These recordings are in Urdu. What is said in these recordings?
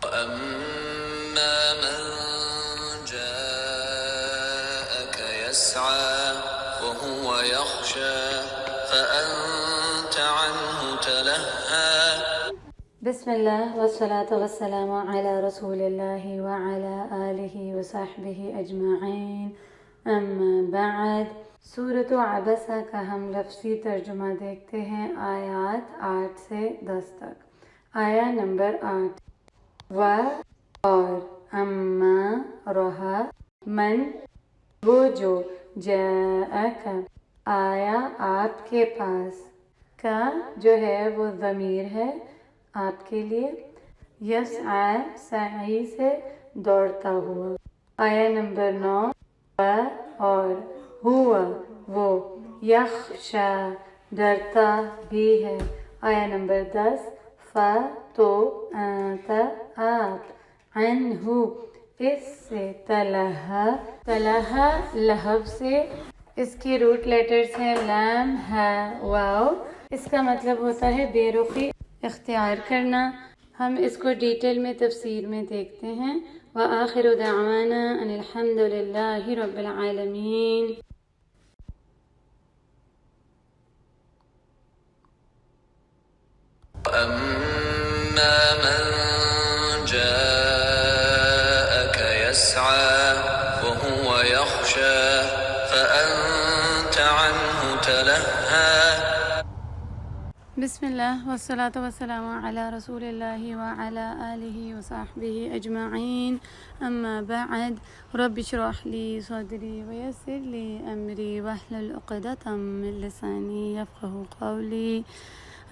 وأما من جاءك يسعى وهو يخشى فأنت عنه تلهى. بسم الله والصلاة والسلام على رسول الله وعلى آله وصحبه أجمعين. اما بعد. سورۃ عبسہ کا ہم لفظی ترجمہ دیکھتے ہیں آیات 8 سے 10 تک. آیا نمبر 8. و اور اما رہا من وہ جو جاءک آیا آپ کے پاس کا جو ہے وہ ضمیر ہے آپ کے لیے. یسعی سعی سے دوڑتا ہوا. آیا نمبر 9. و اور ہوا وہ یخشا ڈرتا بھی ہے. آیا نمبر 10. تو انت آپ عنہ اس سے تلہا لہب سے اس کی روٹ لیٹرز ہیں لام ہا واو. اس کا مطلب ہوتا ہے بے رخی اختیار کرنا. ہم اس کو ڈیٹیل میں تفسیر میں دیکھتے ہیں. وآخر دعوانا ان الحمد للہ رب العالمین. وأما من جاءك يسعى وهو يخشى فأنت عنه تلهى. بسم اللہ والصلاة والسلام علی رسول اللہ وعلی آلہ وصحبہ اجمعین. اما بعد. رب اشرح لی صدری ویسر لی امری واحلل عقدۃ من لسانی یفقهوا قولی.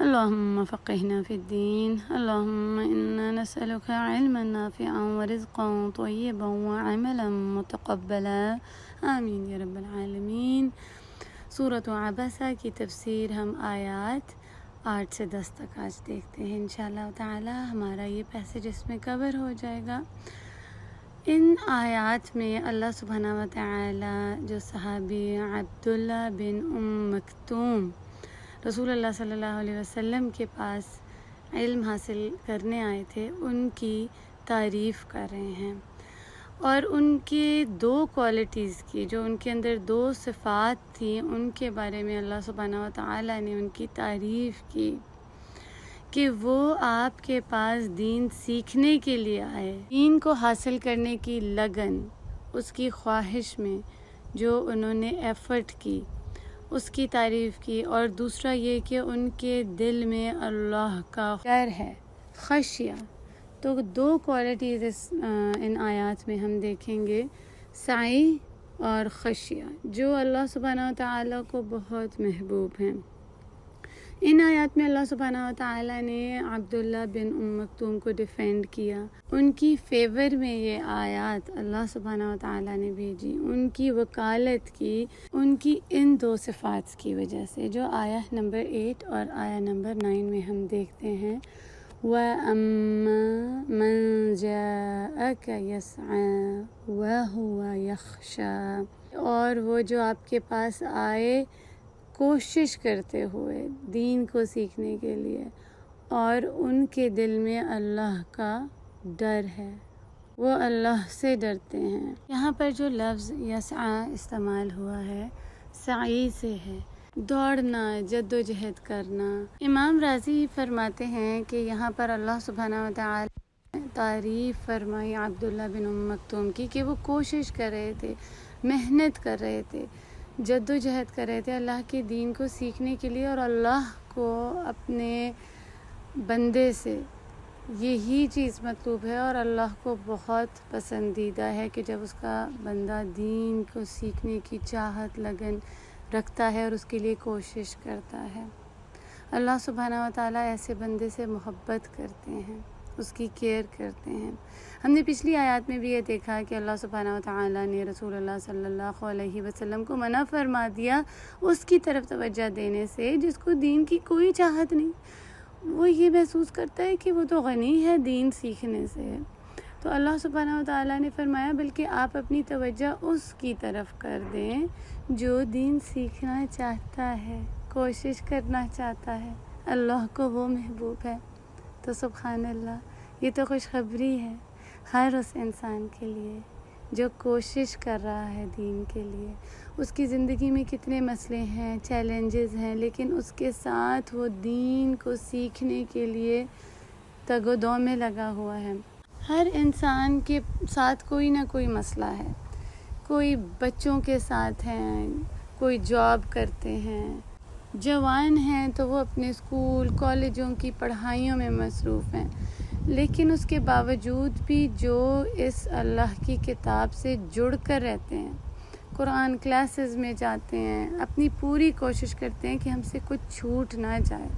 اللهم فقهنا في الدين. اللهم إنا نسألك علما نافعا ورزقا طيبا وعملا متقبلا. آمین یا رب العالمین. سورۃ عبسہ کی تفسیر ہم آیات 8 سے 10 تک آج دیکھتے ہیں انشاءاللہ تعالی. ہمارا یہ پیسج اس میں کور ہو جائے گا. ان آیات میں اللہ سبحانہ و تعالی جو صحابی عبداللہ بن مکتوم رسول اللہ صلی اللہ علیہ وسلم کے پاس علم حاصل کرنے آئے تھے ان کی تعریف کر رہے ہیں اور ان کے 2 کوالٹیز کی جو ان کے اندر 2 صفات تھیں ان کے بارے میں اللہ سبحانہ و تعالیٰ نے ان کی تعریف کی کہ وہ آپ کے پاس دین سیکھنے کے لیے آئے. دین کو حاصل کرنے کی لگن اس کی خواہش میں جو انہوں نے ایفرٹ کی اس کی تعریف کی. اور دوسرا یہ کہ ان کے دل میں اللہ کا ڈر ہے خشیہ. تو 2 کوالٹیز ان آیات میں ہم دیکھیں گے سعی اور خشیہ جو اللہ سبحانہ و تعالیٰ کو بہت محبوب ہیں. ان آیات میں اللہ سبحانہ و تعالیٰ نے عبداللہ بن مکتوم کو ڈیفینڈ کیا. ان کی فیور میں یہ آیات اللہ سبحانہ و تعالیٰ نے بھیجی. ان کی وکالت کی ان کی ان 2 صفات کی وجہ سے جو آیہ نمبر 8 اور آیہ نمبر 9 میں ہم دیکھتے ہیں. وَأَمَّا مَنْ جَاءَكَ يَسْعَى وَهُوَ يَخْشَى اور وہ جو آپ کے پاس آئے کوشش کرتے ہوئے دین کو سیکھنے کے لیے اور ان کے دل میں اللہ کا ڈر ہے وہ اللہ سے ڈرتے ہیں. یہاں پر جو لفظ یسعی استعمال ہوا ہے سعی سے ہے دوڑنا جد و جہد کرنا. امام راضی فرماتے ہیں کہ یہاں پر اللہ سبحانہ و تعالی تعریف فرمائی عبداللہ بن مکتوم کی کہ وہ کوشش کر رہے تھے محنت کر رہے تھے جد و جہد کر رہے تھے اللہ کے دین کو سیکھنے کے لیے. اور اللہ کو اپنے بندے سے یہی چیز مطلوب ہے اور اللہ کو بہت پسندیدہ ہے کہ جب اس کا بندہ دین کو سیکھنے کی چاہت لگن رکھتا ہے اور اس کے لیے کوشش کرتا ہے. اللہ سبحانہ و تعالیٰ ایسے بندے سے محبت کرتے ہیں اس کی کیئر کرتے ہیں. ہم نے پچھلی آیات میں بھی یہ دیکھا کہ اللہ سبحانہ و تعالیٰ نے رسول اللہ صلی اللہ علیہ وسلم کو منع فرما دیا اس کی طرف توجہ دینے سے جس کو دین کی کوئی چاہت نہیں. وہ یہ محسوس کرتا ہے کہ وہ تو غنی ہے دین سیکھنے سے. تو اللہ سبحانہ و تعالیٰ نے فرمایا بلکہ آپ اپنی توجہ اس کی طرف کر دیں جو دین سیکھنا چاہتا ہے کوشش کرنا چاہتا ہے. اللہ کو وہ محبوب ہے. تو سبحان اللہ یہ تو خوشخبری ہے ہر اس انسان کے لیے جو کوشش کر رہا ہے دین کے لیے. اس کی زندگی میں کتنے مسئلے ہیں، چیلنجز ہیں، لیکن اس کے ساتھ وہ دین کو سیکھنے کے لیے تگ و دو میں لگا ہوا ہے. ہر انسان کے ساتھ کوئی نہ کوئی مسئلہ ہے. کوئی بچوں کے ساتھ ہیں، کوئی جاب کرتے ہیں، جوان ہیں تو وہ اپنے اسکول کالجوں کی پڑھائیوں میں مصروف ہیں. لیکن اس کے باوجود بھی جو اس اللہ کی کتاب سے جڑ کر رہتے ہیں، قرآن کلاسز میں جاتے ہیں، اپنی پوری کوشش کرتے ہیں کہ ہم سے کچھ چھوٹ نہ جائے،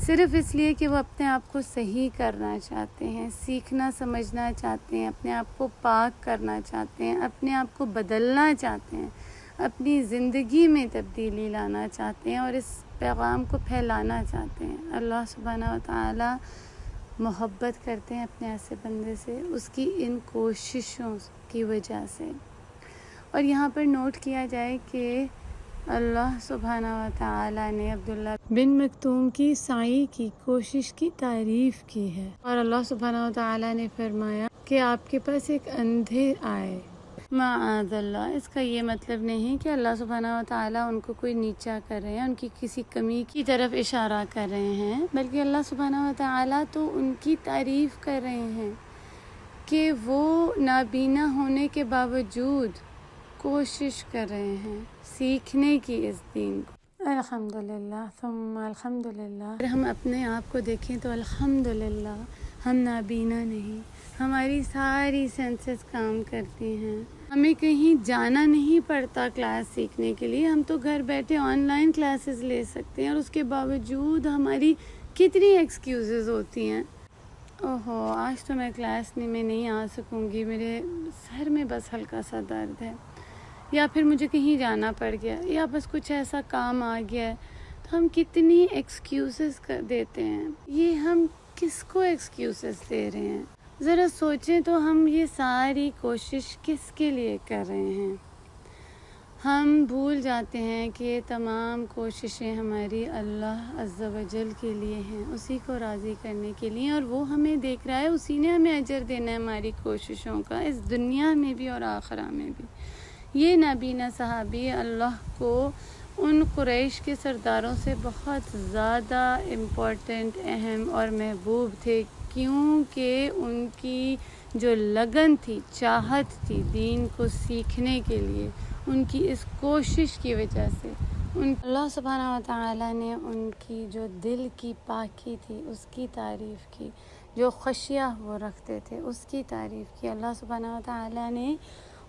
صرف اس لیے کہ وہ اپنے آپ کو صحیح کرنا چاہتے ہیں، سیکھنا سمجھنا چاہتے ہیں، اپنے آپ کو پاک کرنا چاہتے ہیں، اپنے آپ کو بدلنا چاہتے ہیں، اپنی زندگی میں تبدیلی لانا چاہتے ہیں اور اس پیغام کو پھیلانا چاہتے ہیں. اللہ سبحانہ و تعالی محبت کرتے ہیں اپنے ایسے بندے سے، اس کی ان کوششوں کی وجہ سے. اور یہاں پر نوٹ کیا جائے کہ اللہ سبحانہ و تعالی نے عبداللہ بن مکتوم کی سعی کی کوشش کی تعریف کی ہے، اور اللہ سبحانہ و تعالی نے فرمایا کہ آپ کے پاس ایک اندھے آئے. معاذ اللہ، اس کا یہ مطلب نہیں کہ اللہ سبحانہ و تعالیٰ ان کو کوئی نیچا کر رہے ہیں، ان کی کسی کمی کی طرف اشارہ کر رہے ہیں، بلکہ اللہ سبحانہ و تعالیٰ تو ان کی تعریف کر رہے ہیں کہ وہ نابینا ہونے کے باوجود کوشش کر رہے ہیں سیکھنے کی اس دین کو. الحمدللہ ثم الحمدللہ. اگر ہم اپنے آپ کو دیکھیں تو الحمدللہ ہم نابینا نہیں، ہماری ساری سینسز کام کرتی ہیں، ہمیں کہیں جانا نہیں پڑتا کلاس سیکھنے کے لیے، ہم تو گھر بیٹھے آن لائن کلاسز لے سکتے ہیں، اور اس کے باوجود ہماری کتنی ایکسکیوزز ہوتی ہیں. اوہو آج تو میں کلاس میں نہیں آ سکوں گی، میرے سر میں بس ہلکا سا درد ہے، یا پھر مجھے کہیں جانا پڑ گیا، یا بس کچھ ایسا کام آ گیا ہے. تو ہم کتنی ایکسکیوزز دیتے ہیں. یہ ہم کس کو ایکسکیوزز دے رہے ہیں؟ ذرا سوچیں تو ہم یہ ساری کوشش کس کے لیے کر رہے ہیں؟ ہم بھول جاتے ہیں کہ یہ تمام کوششیں ہماری اللہ عز و جل کے لیے ہیں، اسی کو راضی کرنے کے لیے، اور وہ ہمیں دیکھ رہا ہے، اسی نے ہمیں اجر دینا ہے ہماری کوششوں کا، اس دنیا میں بھی اور آخرہ میں بھی. یہ نابینا صحابی اللہ کو ان قریش کے سرداروں سے بہت زیادہ امپورٹنٹ، اہم اور محبوب تھے، کیونکہ ان کی جو لگن تھی، چاہت تھی دین کو سیکھنے کے لیے، ان کی اس کوشش کی وجہ سے اللہ سبحانہ و تعالی نے ان کی جو دل کی پاکی تھی اس کی تعریف کی، جو خشیہ وہ رکھتے تھے اس کی تعریف کی. اللہ سبحانہ و تعالی نے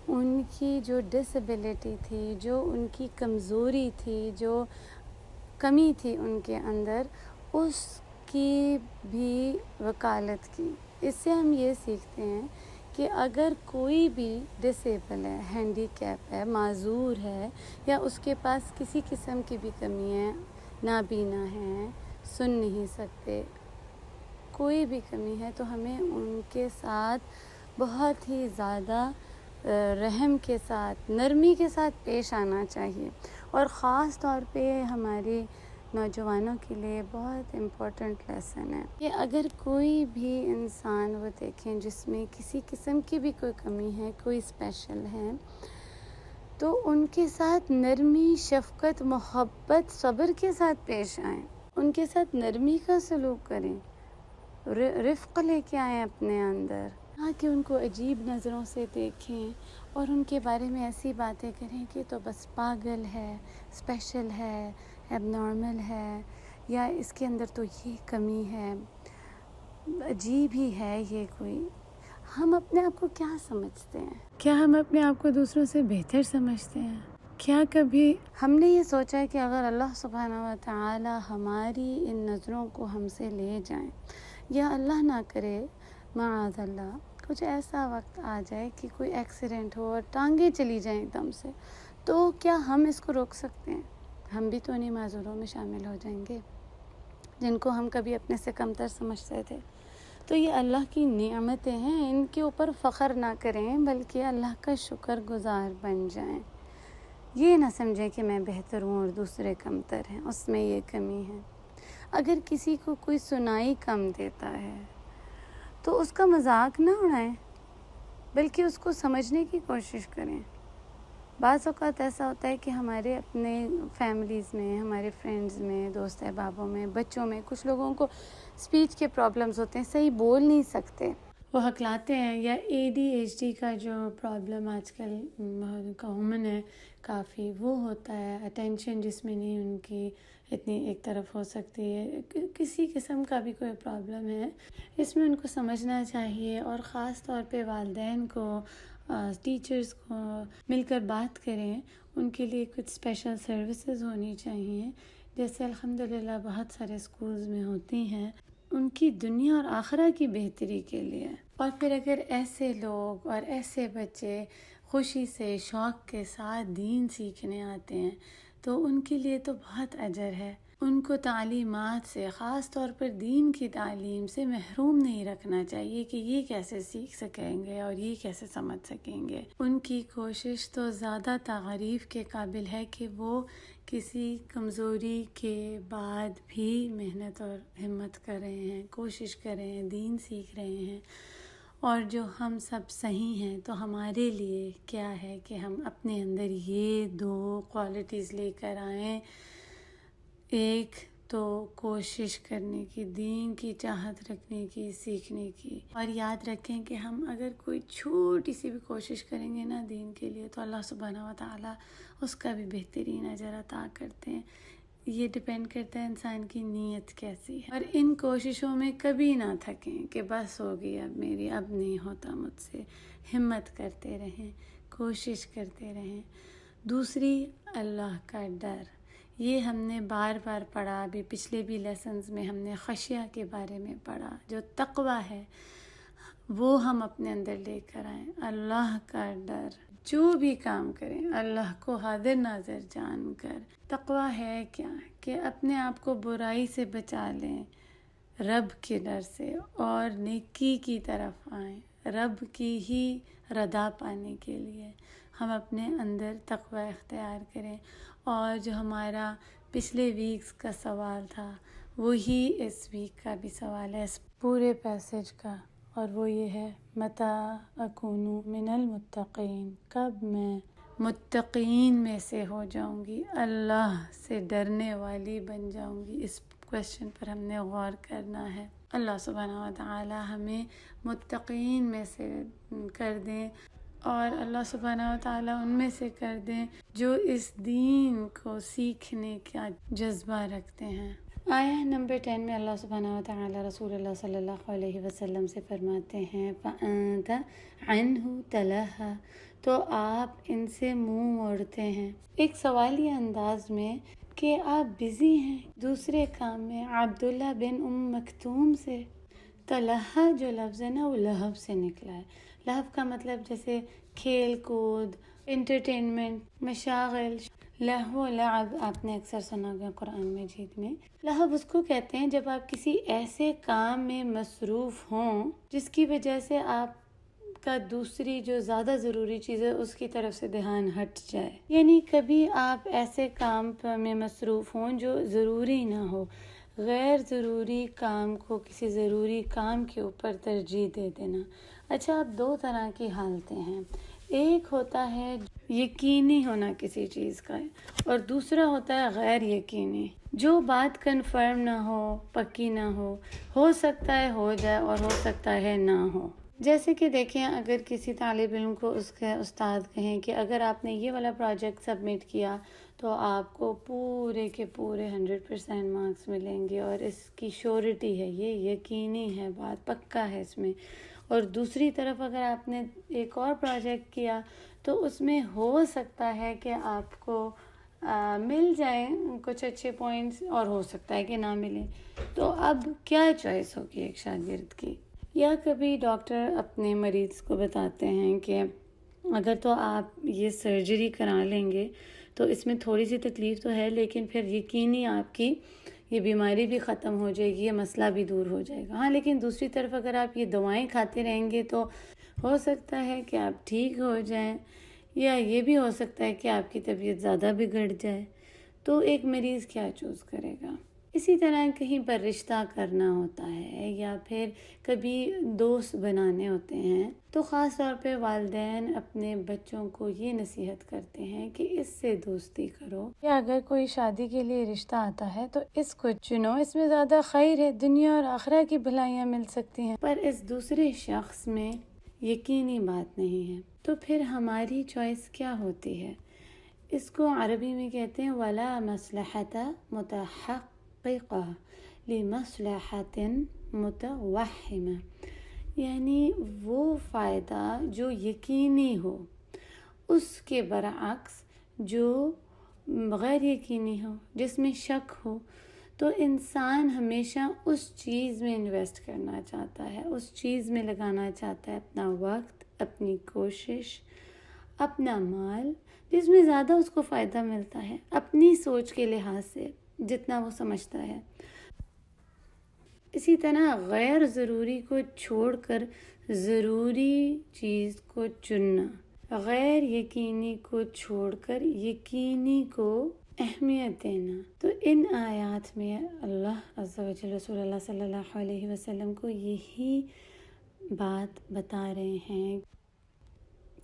ان کی جو ڈسیبلٹی تھی، جو ان کی کمزوری تھی، جو کمی تھی ان کے اندر، اس کی بھی وکالت کی. اس سے ہم یہ سیکھتے ہیں کہ اگر کوئی بھی ڈسیبل ہے، ہینڈی کیپ ہے، معذور ہے، یا اس کے پاس کسی قسم کی بھی کمی ہے، نابینا ہے، سن نہیں سکتے، کوئی بھی کمی ہے، تو ہمیں ان کے ساتھ بہت ہی زیادہ رحم کے ساتھ، نرمی کے ساتھ پیش آنا چاہیے. اور خاص طور پہ ہماری نوجوانوں کے لیے بہت امپورٹنٹ لیسن ہے کہ اگر کوئی بھی انسان وہ دیکھیں جس میں کسی قسم کی بھی کوئی کمی ہے، کوئی اسپیشل ہے، تو ان کے ساتھ نرمی، شفقت، محبت، صبر کے ساتھ پیش آئیں، ان کے ساتھ نرمی کا سلوک کریں، رفق لے کے آئیں اپنے اندر، نہ کہ ان کو عجیب نظروں سے دیکھیں اور ان کے بارے میں ایسی باتیں کریں کہ تو بس پاگل ہے، اسپیشل ہے، ایب نارمل ہے، یا اس کے اندر تو یہ کمی ہے، عجیب ہی ہے یہ کوئی. ہم اپنے آپ کو کیا سمجھتے ہیں؟ کیا ہم اپنے آپ کو دوسروں سے بہتر سمجھتے ہیں؟ کیا کبھی ہم نے یہ سوچا ہے کہ اگر اللہ سبحانہ و تعالی ہماری ان نظروں کو ہم سے لے جائیں، یا اللہ نہ کرے معاذ اللہ کچھ ایسا وقت آ جائے کہ کوئی ایکسیڈنٹ ہو اور ٹانگیں چلی جائیں ایک دم سے، تو کیا ہم اس کو روک سکتے ہیں؟ ہم بھی تو انہیں معذوروں میں شامل ہو جائیں گے جن کو ہم کبھی اپنے سے کمتر سمجھتے تھے. تو یہ اللہ کی نعمتیں ہیں، ان کے اوپر فخر نہ کریں بلکہ اللہ کا شکر گزار بن جائیں. یہ نہ سمجھیں کہ میں بہتر ہوں اور دوسرے کمتر ہیں، اس میں یہ کمی ہے. اگر کسی کو کوئی سنائی کم دیتا ہے تو اس کا مذاق نہ اڑائیں، بلکہ اس کو سمجھنے کی کوشش کریں۔ بعض اوقات ایسا ہوتا ہے کہ ہمارے اپنے فیملیز میں، ہمارے فرینڈز میں، دوست احبابوں میں، بچوں میں کچھ لوگوں کو اسپیچ کے پرابلمز ہوتے ہیں، صحیح بول نہیں سکتے، وہ ہکلاتے ہیں، یا ADHD کا جو پرابلم آج کل کامن ہے کافی، وہ ہوتا ہے، اٹینشن جس میں نہیں ان کی اتنی ایک طرف ہو سکتی ہے، کسی قسم کا بھی کوئی پرابلم ہے، اس میں ان کو سمجھنا چاہیے، اور خاص طور پہ والدین کو، ٹیچرز کو مل کر بات کریں، ان کے لیے کچھ اسپیشل سروسز ہونی چاہیے، جیسے الحمدللہ بہت سارے اسکولز میں ہوتی ہیں، ان کی دنیا اور آخرہ کی بہتری کے لیے۔ اور پھر اگر ایسے لوگ اور ایسے بچے خوشی سے، شوق کے ساتھ دین سیکھنے آتے ہیں تو ان کے لیے تو بہت اجر ہے۔ ان کو تعلیمات سے، خاص طور پر دین کی تعلیم سے محروم نہیں رکھنا چاہیے کہ یہ کیسے سیکھ سکیں گے اور یہ کیسے سمجھ سکیں گے۔ ان کی کوشش تو زیادہ تعریف کے قابل ہے کہ وہ کسی کمزوری کے بعد بھی محنت اور ہمت کر رہے ہیں، کوشش کر رہے ہیں، دین سیکھ رہے ہیں۔ اور جو ہم سب صحیح ہیں تو ہمارے لیے کیا ہے کہ ہم اپنے اندر یہ 2 کوالٹیز لے کر آئیں، ایک تو کوشش کرنے کی، دین کی چاہت رکھنے کی، سیکھنے کی، اور یاد رکھیں کہ ہم اگر کوئی چھوٹی سی بھی کوشش کریں گے نا دین کے لیے تو اللہ سبحانہ و تعالیٰ اس کا بھی بہترین اجر عطا کرتے ہیں۔ یہ ڈپینڈ کرتا ہے انسان کی نیت کیسی ہے، اور ان کوششوں میں کبھی نہ تھکیں کہ بس ہو گئی اب میری، اب نہیں ہوتا مجھ سے، ہمت کرتے رہیں، کوشش کرتے رہیں۔ دوسری، اللہ کا ڈر، یہ ہم نے بار بار پڑھا، ابھی پچھلے بھی لیسنز میں ہم نے خشیہ کے بارے میں پڑھا، جو تقوی ہے وہ ہم اپنے اندر لے کر آئیں، اللہ کا ڈر، جو بھی کام کریں اللہ کو حاضر ناظر جان کر۔ تقوی ہے کیا کہ اپنے آپ کو برائی سے بچا لیں رب کے ڈر سے، اور نیکی کی طرف آئیں، رب کی ہی رضا پانے کے لیے ہم اپنے اندر تقوی اختیار کریں۔ اور جو ہمارا پچھلے ویکس کا سوال تھا وہی اس ویک کا بھی سوال ہے، اس پورے پیسج کا، اور وہ یہ ہے، متی اکون من المتقین، کب میں متقین میں سے ہو جاؤں گی، اللہ سے ڈرنے والی بن جاؤں گی۔ اس کویسچن پر ہم نے غور کرنا ہے۔ اللہ سبحانہ و تعالی ہمیں متقین میں سے کر دیں، اور اللہ سبحانہ و تعالیٰ ان میں سے کر دیں جو اس دین کو سیکھنے کا جذبہ رکھتے ہیں۔ آیہ نمبر 10 میں اللہ سبحانہ و تعالیٰ رسول اللہ صلی اللہ علیہ وسلم سے فرماتے ہیں، فَأَنْتَ عَنْهُ تَلَهَّ، تو آپ ان سے منہ موڑتے ہیں، ایک سوالیہ انداز میں کہ آپ بزی ہیں دوسرے کام میں۔ عبداللہ بن مکتوم سے تلہا جو لفظ ہے نا وہ لہب سے نکلا ہے۔ لہب کا مطلب جیسے کھیل کود، انٹرٹینمنٹ، مشاغل، لہو لعب، آپ نے اکثر سنا گیا قرآن مجید میں۔ لہب اس کو کہتے ہیں جب آپ کسی ایسے کام میں مصروف ہوں جس کی وجہ سے آپ کا دوسری جو زیادہ ضروری چیز ہے اس کی طرف سے دھیان ہٹ جائے، یعنی کبھی آپ ایسے کام میں مصروف ہوں جو ضروری نہ ہو، غیر ضروری کام کو کسی ضروری کام کے اوپر ترجیح دے دینا۔ اچھا، اب 2 طرح کی حالتیں ہیں، ایک ہوتا ہے یقینی ہونا کسی چیز کا، اور دوسرا ہوتا ہے غیر یقینی، جو بات کنفرم نہ ہو، پکی نہ ہو سکتا ہے ہو جائے اور ہو سکتا ہے نہ ہو۔ جیسے کہ دیکھیں، اگر کسی طالب علم کو اس کے استاد کہیں کہ اگر آپ نے یہ والا پروجیکٹ سبمٹ کیا تو آپ کو پورے کے پورے 100% مارکس ملیں گے، اور اس کی شیورٹی ہے، یہ یقینی ہے، بات پکا ہے اس میں۔ اور دوسری طرف اگر آپ نے ایک اور پروجیکٹ کیا تو اس میں ہو سکتا ہے کہ آپ کو مل جائیں کچھ اچھے پوائنٹس، اور ہو سکتا ہے کہ نہ ملیں۔ تو اب کیا چوائس ہوگی ایک شاگرد کی؟ یا کبھی ڈاکٹر اپنے مریض کو بتاتے ہیں کہ اگر تو آپ یہ سرجری کرا لیں گے تو اس میں تھوڑی سی تکلیف تو ہے، لیکن پھر یقینی آپ کی یہ بیماری بھی ختم ہو جائے گی، یہ مسئلہ بھی دور ہو جائے گا۔ ہاں، لیکن دوسری طرف اگر آپ یہ دوائیں کھاتے رہیں گے تو ہو سکتا ہے کہ آپ ٹھیک ہو جائیں، یا یہ بھی ہو سکتا ہے کہ آپ کی طبیعت زیادہ بگڑ جائے۔ تو ایک مریض کیا چوز کرے گا؟ اسی طرح کہیں پر رشتہ کرنا ہوتا ہے یا پھر کبھی دوست بنانے ہوتے ہیں تو خاص طور پہ والدین اپنے بچوں کو یہ نصیحت کرتے ہیں کہ اس سے دوستی کرو، یا اگر کوئی شادی کے لیے رشتہ آتا ہے تو اس کو چنو، اس میں زیادہ خیر ہے، دنیا اور آخرہ کی بھلائیاں مل سکتی ہیں، پر اس دوسرے شخص میں یقینی بات نہیں ہے تو پھر ہماری چوائس کیا ہوتی ہے؟ اس کو عربی میں کہتے ہیں وَلَا مَصْلَحَةَ مُتَحَقِّقَةً لِمَصْلَحَةٍ مُتَوَہِّمَةٍ، یعنی وہ فائدہ جو یقینی ہو اس کے برعکس جو غیر یقینی ہو، جس میں شک ہو، تو انسان ہمیشہ اس چیز میں انویسٹ کرنا چاہتا ہے، اس چیز میں لگانا چاہتا ہے اپنا وقت، اپنی کوشش، اپنا مال، جس میں زیادہ اس کو فائدہ ملتا ہے اپنی سوچ کے لحاظ سے جتنا وہ سمجھتا ہے۔ اسی طرح غیر ضروری کو چھوڑ کر ضروری چیز کو چننا، غیر یقینی کو چھوڑ کر یقینی کو اہمیت دینا، تو ان آیات میں اللہ عز و جل رسول اللہ صلی اللہ علیہ وسلم کو یہی بات بتا رہے ہیں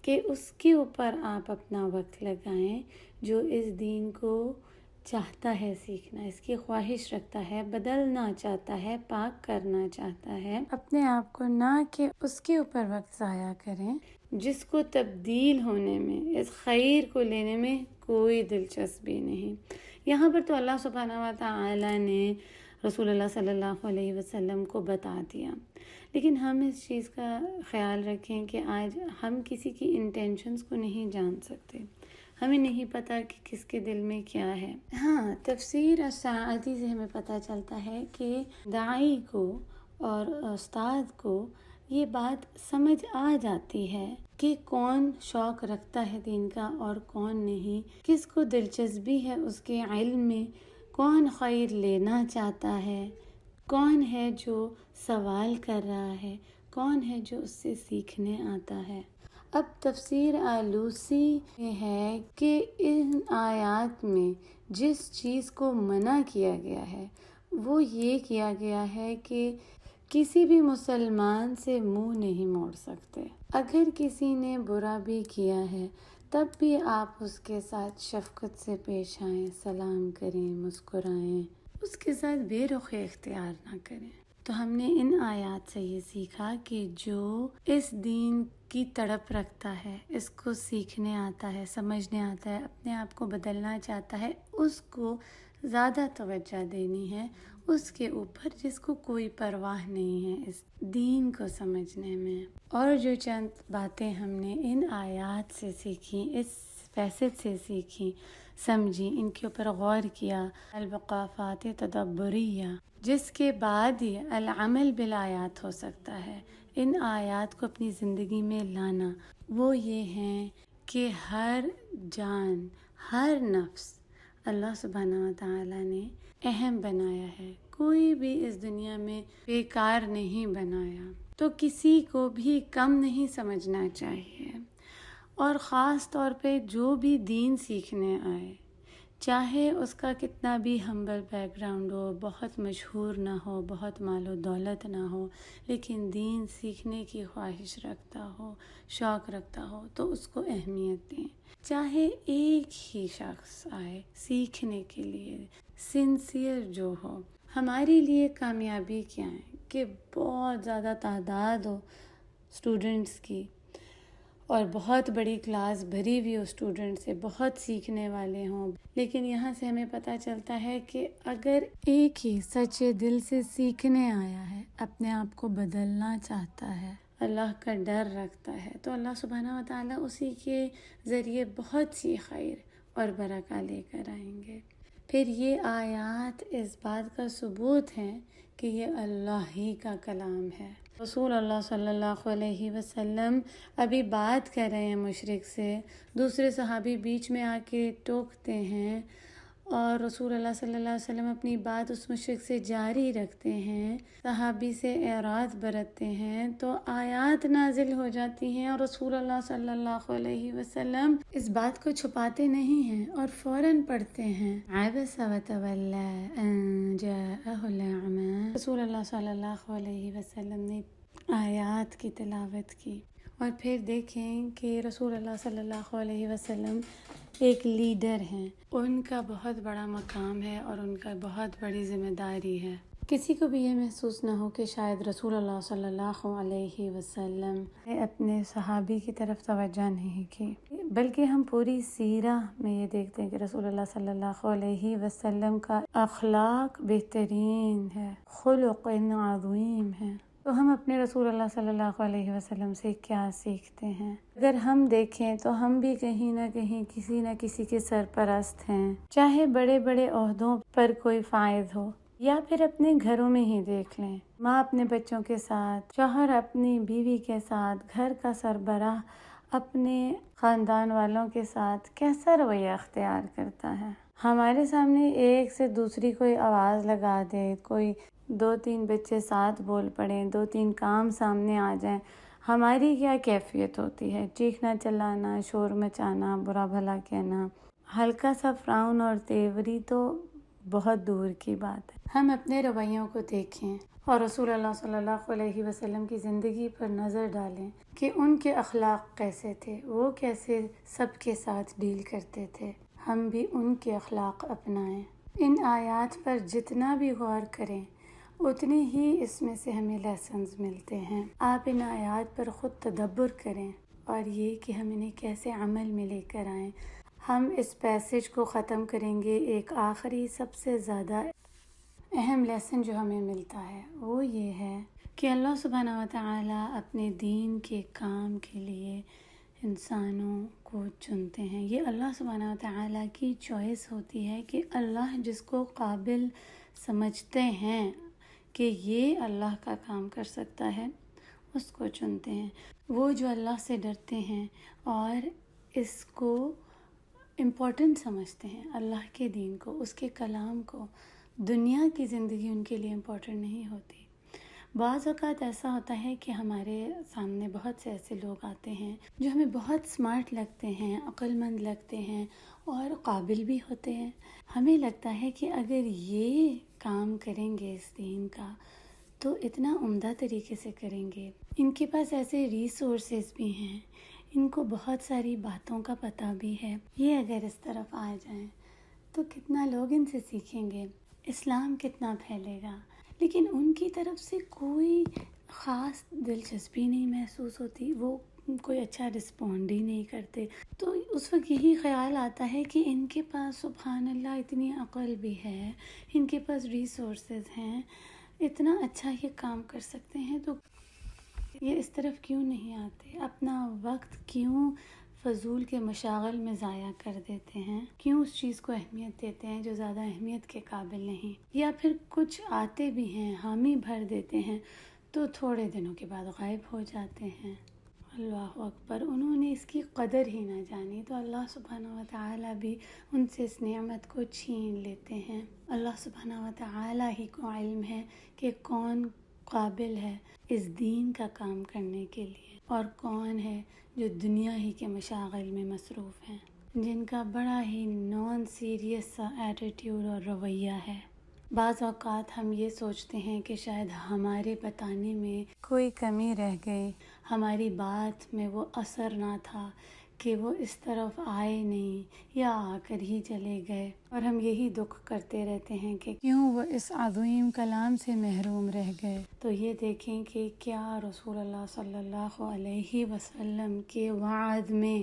کہ اس کے اوپر آپ اپنا وقت لگائیں جو اس دین کو چاہتا ہے سیکھنا، اس کی خواہش رکھتا ہے، بدلنا چاہتا ہے، پاک کرنا چاہتا ہے اپنے آپ کو، نہ کہ اس کے اوپر وقت ضائع کریں جس کو تبدیل ہونے میں، اس خیر کو لینے میں کوئی دلچسپی نہیں۔ یہاں پر تو اللہ سبحانہ و تعالی نے رسول اللہ صلی اللہ علیہ وسلم کو بتا دیا، لیکن ہم اس چیز کا خیال رکھیں کہ آج ہم کسی کی انٹینشنز کو نہیں جان سکتے، ہمیں نہیں پتہ کہ کس کے دل میں کیا ہے۔ ہاں، تفسیر السعدی سے ہمیں پتہ چلتا ہے کہ داعی کو اور استاد کو یہ بات سمجھ آ جاتی ہے کہ کون شوق رکھتا ہے دین کا اور کون نہیں، کس کو دلچسپی ہے اس کے علم میں، کون خیر لینا چاہتا ہے، کون ہے جو سوال کر رہا ہے، کون ہے جو اس سے سیکھنے آتا ہے۔ اب تفسیر آلوسی یہ ہے کہ ان آیات میں جس چیز کو منع کیا گیا ہے وہ یہ کیا گیا ہے کہ کسی بھی مسلمان سے منہ نہیں موڑ سکتے، اگر کسی نے برا بھی کیا ہے تب بھی آپ اس کے ساتھ شفقت سے پیش آئیں، سلام کریں، مسکرائیں، اس کے ساتھ بے رخی اختیار نہ کریں۔ تو ہم نے ان آیات سے یہ سیکھا کہ جو اس دین کی تڑپ رکھتا ہے، اس کو سیکھنے آتا ہے، سمجھنے آتا ہے، اپنے آپ کو بدلنا چاہتا ہے، اس کو زیادہ توجہ دینی ہے اس کے اوپر جس کو کوئی پرواہ نہیں ہے اس دین کو سمجھنے میں۔ اور جو چند باتیں ہم نے ان آیات سے سیکھی، اس فیصد سے سیکھی، سمجھی، ان کے اوپر غور کیا، الوقافات تدبریہ، جس کے بعد ہی العمل بالآیات ہو سکتا ہے، ان آیات کو اپنی زندگی میں لانا، وہ یہ ہیں کہ ہر جان، ہر نفس اللہ سبحانہ و تعالی نے اہم بنایا ہے، کوئی بھی اس دنیا میں بیکار نہیں بنایا، تو کسی کو بھی کم نہیں سمجھنا چاہیے، اور خاص طور پہ جو بھی دین سیکھنے آئے، چاہے اس کا کتنا بھی ہمبل بیک گراؤنڈ ہو، بہت مشہور نہ ہو، بہت مال و دولت نہ ہو، لیکن دین سیکھنے کی خواہش رکھتا ہو، شوق رکھتا ہو، تو اس کو اہمیت دیں۔ چاہے ایک ہی شخص آئے سیکھنے کے لیے، سنسیئر جو ہو۔ ہمارے لیے کامیابی کیا ہے کہ بہت زیادہ تعداد ہو اسٹوڈنٹس کی، اور بہت بڑی کلاس بھری ہوئی ہو اسٹوڈنٹ سے، بہت سیکھنے والے ہوں، لیکن یہاں سے ہمیں پتہ چلتا ہے کہ اگر ایک ہی سچے دل سے سیکھنے آیا ہے، اپنے آپ کو بدلنا چاہتا ہے، اللہ کا ڈر رکھتا ہے، تو اللہ سبحانہ و تعالیٰ اسی کے ذریعے بہت سی خیر اور برکہ لے کر آئیں گے۔ پھر یہ آیات اس بات کا ثبوت ہے کہ یہ اللہ ہی کا کلام ہے۔ رسول اللہ صلی اللہ علیہ وسلم ابھی بات کر رہے ہیں مشرک سے، دوسرے صحابی بیچ میں آ کے ٹوکتے ہیں اور رسول اللہ صلی اللہ علیہ وسلم اپنی بات اس مشرک سے جاری رکھتے ہیں، صحابی سے اعراض برتتے ہیں، تو آیات نازل ہو جاتی ہیں اور رسول اللہ صلی اللہ علیہ وسلم اس بات کو چھپاتے نہیں ہیں اور فوراً پڑھتے ہیں عبس وتولی ان جاءہ الاعمی۔ رسول اللہ صلی اللہ علیہ وسلم نے آیات کی تلاوت کی۔ اور پھر دیکھیں کہ رسول اللہ صلی اللہ علیہ وسلم ایک لیڈر ہیں، ان کا بہت بڑا مقام ہے اور ان کا بہت بڑی ذمہ داری ہے۔ کسی کو بھی یہ محسوس نہ ہو کہ شاید رسول اللہ صلی اللہ علیہ وسلم نے اپنے صحابی کی طرف توجہ نہیں کی، بلکہ ہم پوری سیرہ میں یہ دیکھتے ہیں کہ رسول اللہ صلی اللہ علیہ وسلم کا اخلاق بہترین ہے، خلق عظیم ہے۔ تو ہم اپنے رسول اللہ صلی اللہ علیہ وسلم سے کیا سیکھتے ہیں؟ اگر ہم دیکھیں تو ہم بھی کہیں نہ کہیں کسی نہ کسی کے سرپرست ہیں، چاہے بڑے بڑے عہدوں پر کوئی فائز ہو یا پھر اپنے گھروں میں ہی دیکھ لیں، ماں اپنے بچوں کے ساتھ، شوہر اپنی بیوی کے ساتھ، گھر کا سربراہ اپنے خاندان والوں کے ساتھ کیسا رویہ اختیار کرتا ہے۔ ہمارے سامنے ایک سے دوسری کوئی آواز لگا دے، کوئی 2-3 بچے ساتھ بول پڑیں، 2-3 کام سامنے آ جائیں، ہماری کیا کیفیت ہوتی ہے؟ چیخنا چلانا، شور مچانا، برا بھلا کہنا، ہلکا سا فراؤن اور تیوری تو بہت دور کی بات ہے۔ ہم اپنے رویوں کو دیکھیں اور رسول اللہ صلی اللہ علیہ وسلم کی زندگی پر نظر ڈالیں کہ ان کے اخلاق کیسے تھے، وہ کیسے سب کے ساتھ ڈیل کرتے تھے۔ ہم بھی ان کے اخلاق اپنائیں۔ ان آیات پر جتنا بھی غور کریں اتنی ہی اس میں سے ہمیں لیسنز ملتے ہیں۔ آپ ان آیات پر خود تدبر کریں اور یہ کہ ہم انہیں کیسے عمل میں لے کر آئیں۔ ہم اس پیسج کو ختم کریں گے، ایک آخری سب سے زیادہ اہم لیسن جو ہمیں ملتا ہے وہ یہ ہے کہ اللہ سبحانہ وتعالی اپنے دین کے کام کے لیے انسانوں کو چنتے ہیں۔ یہ اللہ سبحانہ وتعالی کی چوائس ہوتی ہے کہ اللہ جس کو قابل سمجھتے ہیں کہ یہ اللہ کا کام کر سکتا ہے اس کو چنتے ہیں۔ وہ جو اللہ سے ڈرتے ہیں اور اس کو امپورٹنٹ سمجھتے ہیں، اللہ کے دین کو، اس کے کلام کو، دنیا کی زندگی ان کے لیے امپورٹنٹ نہیں ہوتی۔ بعض اوقات ایسا ہوتا ہے کہ ہمارے سامنے بہت سے ایسے لوگ آتے ہیں جو ہمیں بہت سمارٹ لگتے ہیں، عقل مند لگتے ہیں اور قابل بھی ہوتے ہیں۔ ہمیں لگتا ہے کہ اگر یہ کام کریں گے اس دین کا تو اتنا عمدہ طریقے سے کریں گے، ان کے پاس ایسے ریسورسز بھی ہیں، ان کو بہت ساری باتوں کا پتہ بھی ہے، یہ اگر اس طرف آ جائیں تو کتنا لوگ ان سے سیکھیں گے، اسلام کتنا پھیلے گا۔ لیکن ان کی طرف سے کوئی خاص دلچسپی نہیں محسوس ہوتی، وہ کوئی اچھا رسپونڈ ہی نہیں کرتے، تو اس وقت یہی خیال آتا ہے کہ ان کے پاس سبحان اللہ اتنی عقل بھی ہے، ان کے پاس ریسورسز ہیں، اتنا اچھا یہ کام کر سکتے ہیں، تو یہ اس طرف کیوں نہیں آتے؟ اپنا وقت کیوں فضول کے مشاغل میں ضائع کر دیتے ہیں؟ کیوں اس چیز کو اہمیت دیتے ہیں جو زیادہ اہمیت کے قابل نہیں؟ یا پھر کچھ آتے بھی ہیں، حامی بھر دیتے ہیں تو تھوڑے دنوں کے بعد غائب ہو جاتے ہیں۔ اللہ اکبر، انہوں نے اس کی قدر ہی نہ جانی تو اللہ سبحانہ وتعالی بھی ان سے اس نعمت کو چھین لیتے ہیں۔ اللہ سبحانہ وتعالی ہی کو علم ہے کہ کون قابل ہے اس دین کا کام کرنے کے لیے اور کون ہے جو دنیا ہی کے مشاغل میں مصروف ہیں، جن کا بڑا ہی نان سیریس سا ایٹیٹیوڈ اور رویہ ہے۔ بعض اوقات ہم یہ سوچتے ہیں کہ شاید ہمارے بتانے میں کوئی کمی رہ گئی، ہماری بات میں وہ اثر نہ تھا کہ وہ اس طرف آئے نہیں یا آ کر ہی چلے گئے، اور ہم یہی دکھ کرتے رہتے ہیں کہ کیوں وہ اس عظیم کلام سے محروم رہ گئے۔ تو یہ دیکھیں کہ کیا رسول اللہ صلی اللہ علیہ وسلم کے وعد میں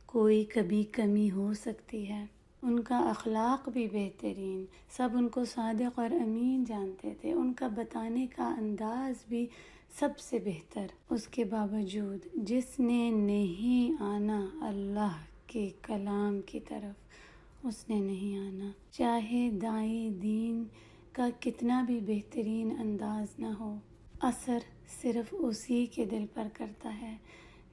کوئی کبھی کمی ہو سکتی ہے؟ ان کا اخلاق بھی بہترین، سب ان کو صادق اور امین جانتے تھے، ان کا بتانے کا انداز بھی سب سے بہتر۔ اس کے باوجود جس نے نہیں آنا اللہ کے کلام کی طرف، اس نے نہیں آنا، چاہے داعی دین کا کتنا بھی بہترین انداز نہ ہو، اثر صرف اسی کے دل پر کرتا ہے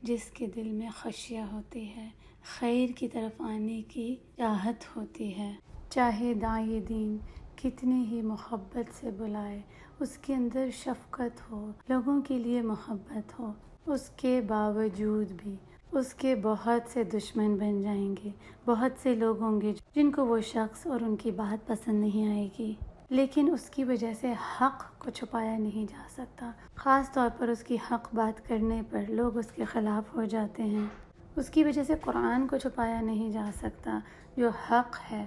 جس کے دل میں خشیہ ہوتی ہے، خیر کی طرف آنے کی چاہت ہوتی ہے۔ چاہے داعی دین کتنی ہی محبت سے بلائے، اس کے اندر شفقت ہو، لوگوں کے لیے محبت ہو، اس کے باوجود بھی اس کے بہت سے دشمن بن جائیں گے، بہت سے لوگ ہوں گے جن کو وہ شخص اور ان کی بات پسند نہیں آئے گی، لیکن اس کی وجہ سے حق کو چھپایا نہیں جا سکتا۔ خاص طور پر اس کی حق بات کرنے پر لوگ اس کے خلاف ہو جاتے ہیں۔ اس کی وجہ سے قرآن کو چھپایا نہیں جا سکتا، جو حق ہے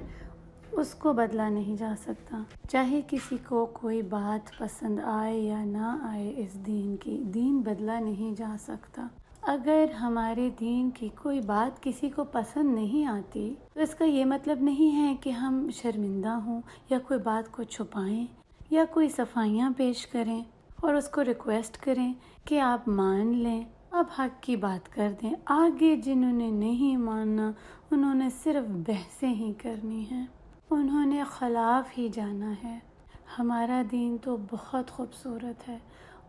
اس کو بدلا نہیں جا سکتا۔ چاہے کسی کو کوئی بات پسند آئے یا نہ آئے، اس دین کی، دین بدلا نہیں جا سکتا۔ اگر ہمارے دین کی کوئی بات کسی کو پسند نہیں آتی تو اس کا یہ مطلب نہیں ہے کہ ہم شرمندہ ہوں یا کوئی بات کو چھپائیں یا کوئی صفائیاں پیش کریں اور اس کو ریکویسٹ کریں کہ آپ مان لیں، اب حق کی بات کر دیں۔ آگے جنہوں نے نہیں ماننا انہوں نے صرف بحثیں ہی کرنی ہیں، انہوں نے خلاف ہی جانا ہے۔ ہمارا دین تو بہت خوبصورت ہے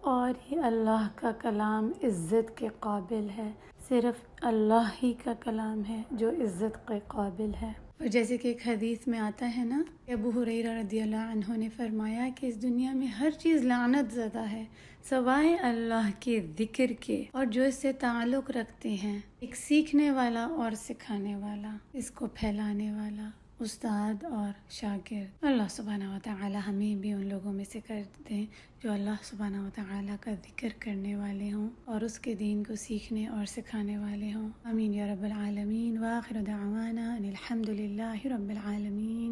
اور یہ اللہ کا کلام عزت کے قابل ہے، صرف اللہ ہی کا کلام ہے جو عزت کے قابل ہے۔ اور جیسے کہ ایک حدیث میں آتا ہے نا، ابو ہریرہ رضی اللہ عنہ نے فرمایا کہ اس دنیا میں ہر چیز لعنت زدہ ہے سوائے اللہ کے ذکر کے اور جو اس سے تعلق رکھتے ہیں، ایک سیکھنے والا اور سکھانے والا، اس کو پھیلانے والا، استاد اور شاگرد۔ اللہ سبحانہ وتعالی ہمیں بھی ان لوگوں میں سے کر دیں جو اللہ سبحانہ وتعالی کا ذکر کرنے والے ہوں اور اس کے دین کو سیکھنے اور سکھانے والے ہوں۔ آمین یا رب العالمین۔ وآخر دعوانا ان الحمد للہ رب العالمین۔